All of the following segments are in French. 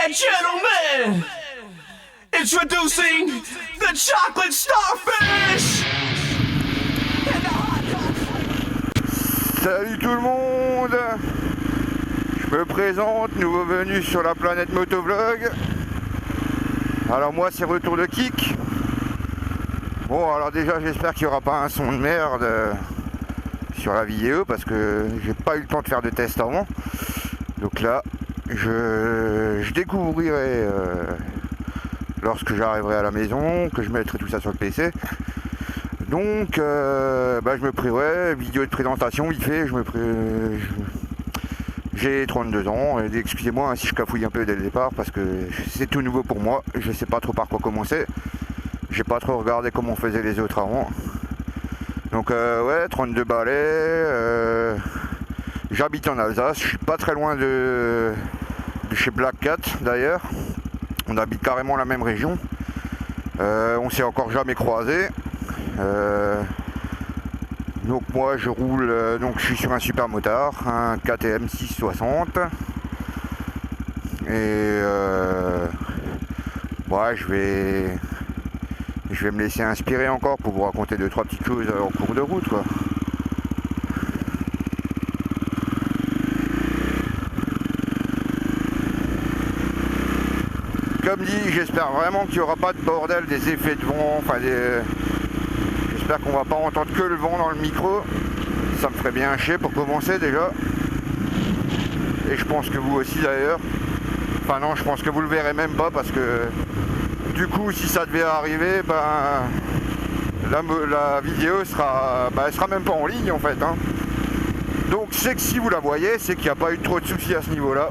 and gentlemen, introducing the chocolate starfish. Salut tout le monde. Je me présente, nouveau venu sur la planète Motovlog. Alors moi c'est retour de kick. Bon alors déjà j'espère qu'il n'y aura pas un son de merde sur la vidéo parce que j'ai pas eu le temps de faire de test avant. Donc là je découvrirai lorsque j'arriverai à la maison, que je mettrai tout ça sur le PC. Donc je me prierai, vidéo de présentation vite fait, j'ai 32 ans, et excusez-moi si je cafouille un peu dès le départ parce que c'est tout nouveau pour moi, je sais pas trop par quoi commencer, j'ai pas trop regardé comment faisaient les autres avant. Donc ouais, 32 balais, j'habite en Alsace, je suis pas très loin de chez Black Cat d'ailleurs, on habite carrément la même région, on s'est encore jamais croisés. Donc moi je roule, donc je suis sur un super motard, un KTM 660 et ouais, je vais me laisser inspirer encore pour vous raconter 2-3 petites choses en cours de route quoi. Comme dit, j'espère vraiment qu'il n'y aura pas de bordel, des effets de vent, enfin j'espère qu'on va pas entendre que le vent dans le micro, ça me ferait bien chier pour commencer déjà. Et je pense que vous aussi d'ailleurs. Enfin non, je pense que vous le verrez même pas parce que du coup si ça devait arriver, la vidéo sera, elle sera même pas en ligne en fait. Hein. Donc c'est que si vous la voyez, c'est qu'il n'y a pas eu trop de soucis à ce niveau-là.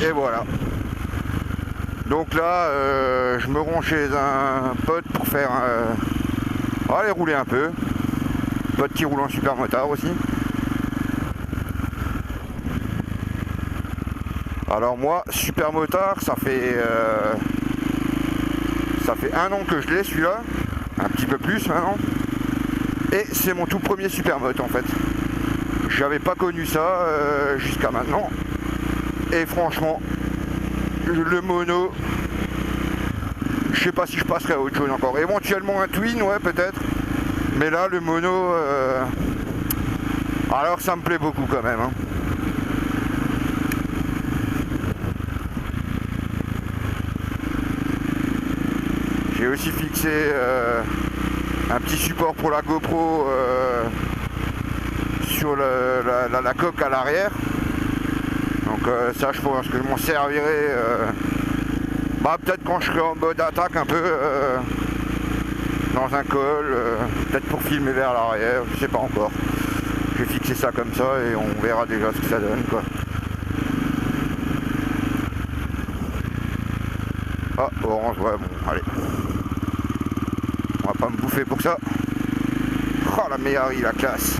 Et voilà. Donc là, je me rends chez un pote pour faire aller rouler un peu. Pote qui roule en super motard aussi. Alors moi, super motard, ça fait 1 an que je l'ai celui-là, un petit peu plus maintenant. Et c'est mon tout premier super moto en fait. J'avais pas connu ça jusqu'à maintenant. Et franchement, le mono, je sais pas si je passerai à autre chose encore. Éventuellement un twin, ouais peut-être. Mais là le mono, alors ça me plaît beaucoup quand même. Hein. J'ai aussi fixé un petit support pour la GoPro sur la coque à l'arrière. Donc ça je pense que je m'en servirai peut-être quand je serai en mode attaque un peu dans un col, peut-être pour filmer vers l'arrière, je sais pas encore. Je vais fixer ça comme ça et on verra déjà ce que ça donne quoi. Ah orange, ouais bon allez. On va pas me bouffer pour ça. Oh la meilleure, la classe.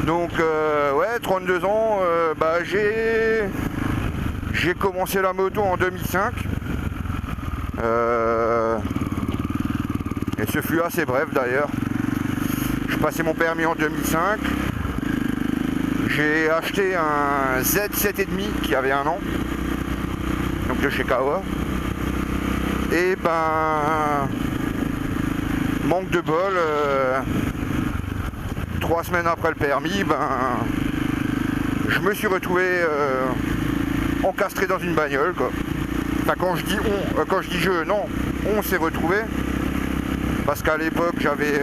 Donc ouais, 32 ans, j'ai commencé la moto en 2005 et ce fut assez bref d'ailleurs. Je passais mon permis en 2005, j'ai acheté un Z7,5 qui avait 1 an, donc de chez Kawa, et manque de bol, 3 semaines après le permis, je me suis retrouvé encastré dans une bagnole quoi. Enfin quand je dis je, non, on s'est retrouvé parce qu'à l'époque j'avais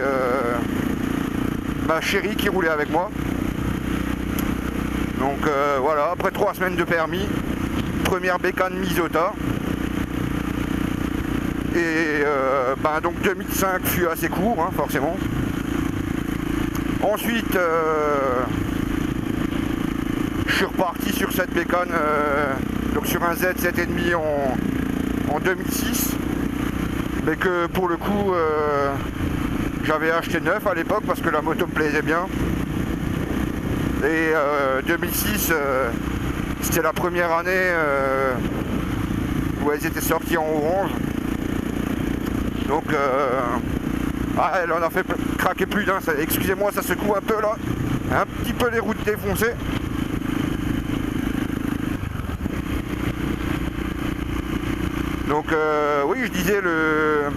ma chérie qui roulait avec moi. Donc voilà, après 3 semaines de permis, première bécane Misota. Et donc 2005 fut assez court hein, forcément. Ensuite, je suis reparti sur cette bécane, donc sur un Z7,5 en 2006, mais que pour le coup, j'avais acheté neuf à l'époque parce que la moto me plaisait bien. Et 2006, c'était la première année où elles étaient sorties en orange. Donc Ah, elle en a fait craquer plus d'un. Excusez-moi, ça secoue un peu là. Un petit peu les routes défoncées. Donc oui, je disais le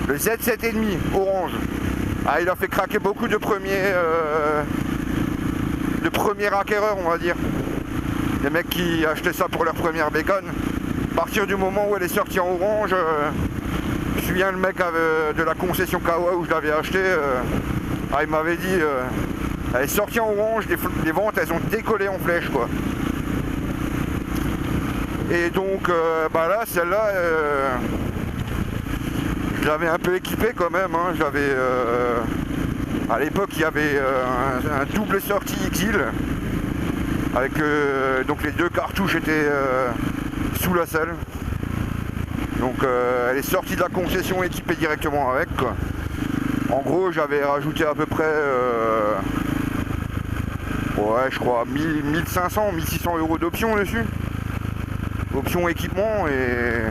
Z7,5 orange. Ah, il a fait craquer beaucoup de premiers acquéreurs, on va dire. Les mecs qui achetaient ça pour leur première bécane. À partir du moment où elle est sortie en orange, je me souviens le mec de la concession Kawa où je l'avais acheté, il m'avait dit elle est sortie en orange, les ventes elles ont décollé en flèche quoi. Et donc là celle-là je l'avais un peu équipée quand même, hein. J'avais à l'époque il y avait un double sortie XIL avec donc les deux cartouches étaient sous la selle. Donc elle est sortie de la concession équipée directement avec quoi. En gros j'avais rajouté à peu près ouais je crois 1500, 1600 € d'options dessus. Option équipement et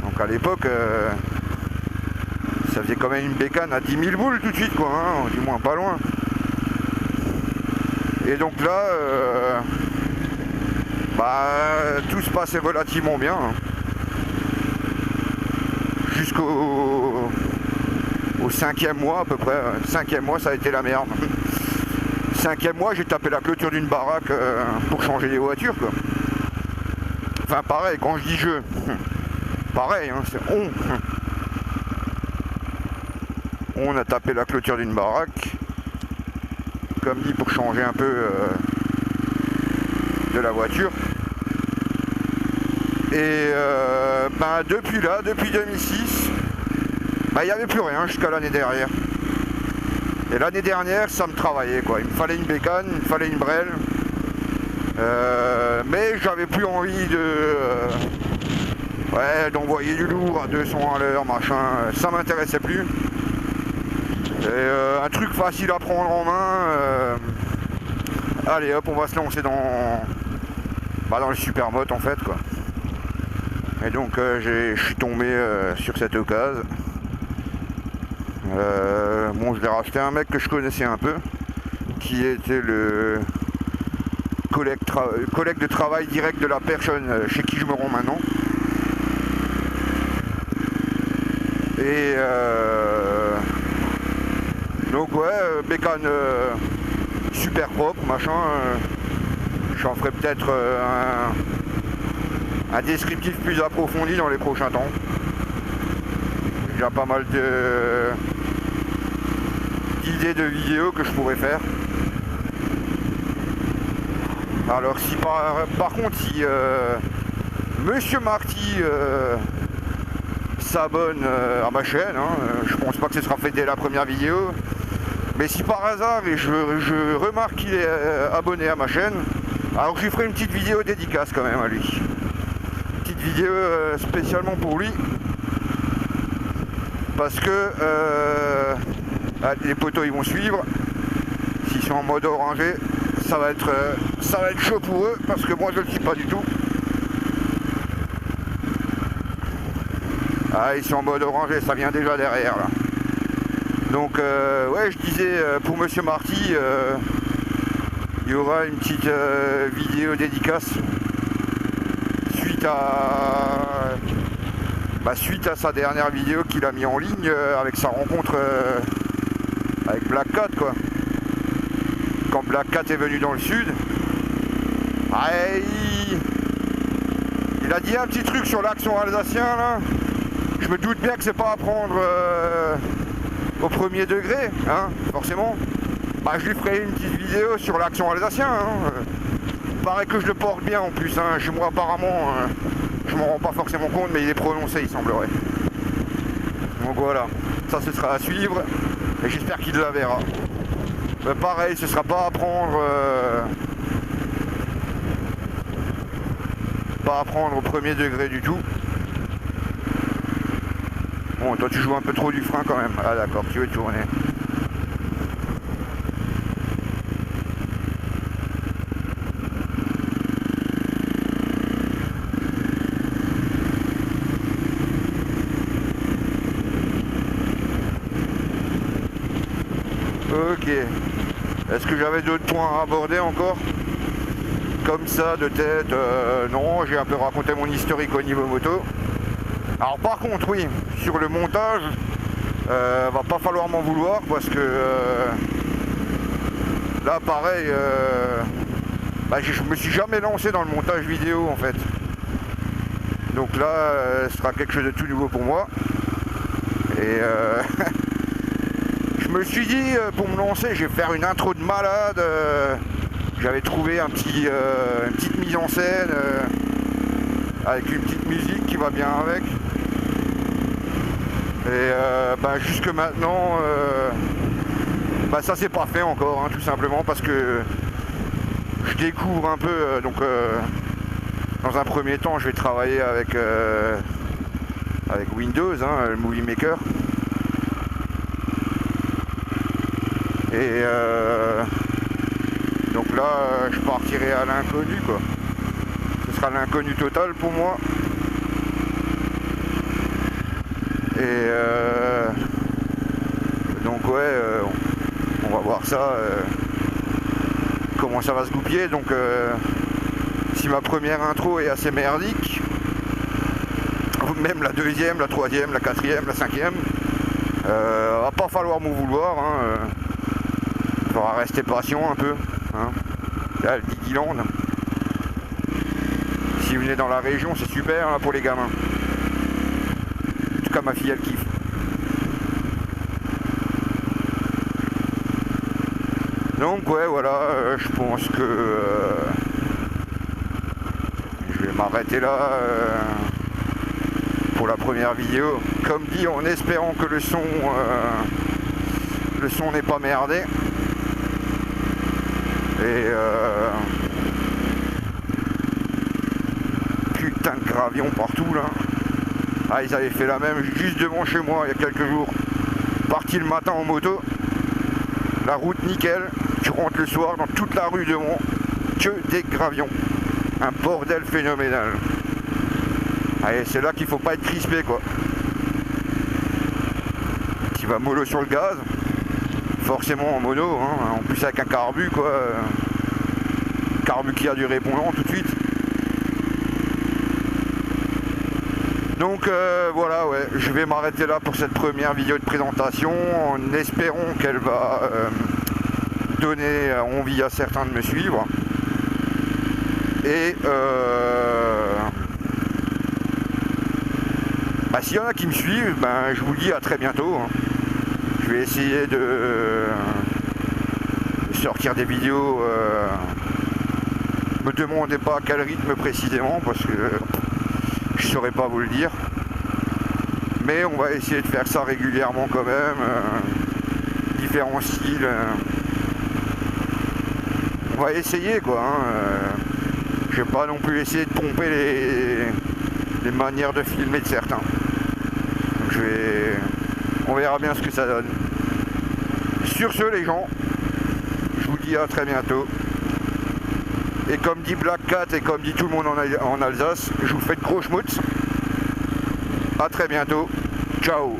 donc à l'époque ça faisait quand même une bécane à 10 000 boules tout de suite quoi, hein, du moins pas loin. Et donc là tout se passait relativement bien hein. Jusqu'au 5e mois à peu près. 5e mois ça a été la merde. 5e mois j'ai tapé la clôture d'une baraque pour changer les voitures quoi. Enfin pareil, quand je dis je, pareil, hein, c'est on. On a tapé la clôture d'une baraque, comme dit pour changer un peu de la voiture. Et depuis là, depuis 2006, il n'y avait plus rien jusqu'à l'année dernière. Et l'année dernière, ça me travaillait quoi. Il me fallait une bécane, il me fallait une brelle. Mais j'avais plus envie d'envoyer du lourd à 200 à l'heure, machin, ça m'intéressait plus. Et un truc facile à prendre en main, allez hop, on va se lancer dans le supermote en fait quoi. Et donc je suis tombé sur cette occasion. Je l'ai racheté à un mec que je connaissais un peu, qui était le collègue de travail direct de la personne chez qui je me rends maintenant. Et donc ouais, bécane super propre, machin. J'en ferai peut-être un descriptif plus approfondi dans les prochains temps. J'ai déjà pas mal d'idées de vidéos que je pourrais faire. Alors si par contre si Monsieur Marty s'abonne à ma chaîne, hein, je pense pas que ce sera fait dès la première vidéo, mais si par hasard et je remarque qu'il est abonné à ma chaîne, alors je lui ferai une petite vidéo dédicace quand même à lui. Une petite vidéo spécialement pour lui, parce que les poteaux ils vont suivre. S'ils sont en mode orangé, ça va être chaud pour eux, parce que moi je le suis pas du tout. Ah, ils sont en mode orangé, ça vient déjà derrière là. Donc ouais, je disais pour Monsieur Marty, il y aura une petite vidéo dédicace suite à sa dernière vidéo qu'il a mis en ligne avec sa rencontre avec Black Cat quoi. Quand Black Cat est venu dans le sud, il a dit un petit truc sur l'accent alsacien là. Je me doute bien que c'est pas à prendre au premier degré, hein, forcément. Je lui ferai une petite vidéo sur l'accent alsacien. Hein. Paraît que je le porte bien en plus. Hein. Chez moi apparemment, je m'en rends pas forcément compte, mais il est prononcé, il semblerait. Donc voilà, ça ce sera à suivre et j'espère qu'il la verra. Mais pareil, ce sera pas à prendre au premier degré du tout. Bon, toi tu joues un peu trop du frein quand même. Ah d'accord, tu veux tourner. Ok. Est-ce que j'avais d'autres points à aborder encore? Comme ça de tête, non, j'ai un peu raconté mon historique au niveau moto. Alors par contre oui, sur le montage, va pas falloir m'en vouloir parce que là pareil, je me suis jamais lancé dans le montage vidéo en fait. Donc là, ce sera quelque chose de tout nouveau pour moi. Et je me suis dit, pour me lancer, je vais faire une intro de malade. J'avais trouvé une petite mise en scène avec une petite musique qui va bien avec. Et jusque maintenant, ça c'est pas fait encore, hein, tout simplement parce que je découvre un peu. Dans un premier temps, je vais travailler avec Windows, hein, le Movie Maker. Et donc là, je partirai à l'inconnu, quoi. Ce sera l'inconnu total pour moi. Et donc ouais, on va voir ça, comment ça va se goupiller. Donc si ma première intro est assez merdique, même la deuxième, la troisième, la quatrième, la cinquième, va pas falloir m'en vouloir, hein, faudra rester patient un peu, hein. Là, le Digiland, si vous venez dans la région, c'est super hein, pour les gamins. En tout cas ma fille elle kiffe. Donc ouais voilà, je pense que je vais m'arrêter là pour la première vidéo. Comme dit, en espérant que le son n'est pas merdé. Et putain de gravion partout là. Ah, ils avaient fait la même juste devant chez moi il y a quelques jours. Parti le matin en moto, la route nickel, tu rentres le soir dans toute la rue devant, que des gravions. Un bordel phénoménal. Allez, c'est là qu'il faut pas être crispé quoi. Tu vas mollo sur le gaz, forcément en mono, hein, en plus avec un carbu quoi. Carbu qui a du répondant tout de suite. Donc voilà, ouais, je vais m'arrêter là pour cette première vidéo de présentation en espérant qu'elle va donner envie à certains de me suivre. Et s'il y en a qui me suivent, je vous dis à très bientôt. Hein. Je vais essayer de sortir des vidéos. Me demandez pas à quel rythme précisément parce que je saurais pas vous le dire. Mais on va essayer de faire ça régulièrement quand même. Différents styles. On va essayer quoi. Hein. Je vais pas non plus essayer de pomper les manières de filmer de certains. Donc on verra bien ce que ça donne. Sur ce les gens, je vous dis à très bientôt. Et comme dit Black Cat et comme dit tout le monde en Alsace, je vous fais de gros schmutz. A très bientôt. Ciao.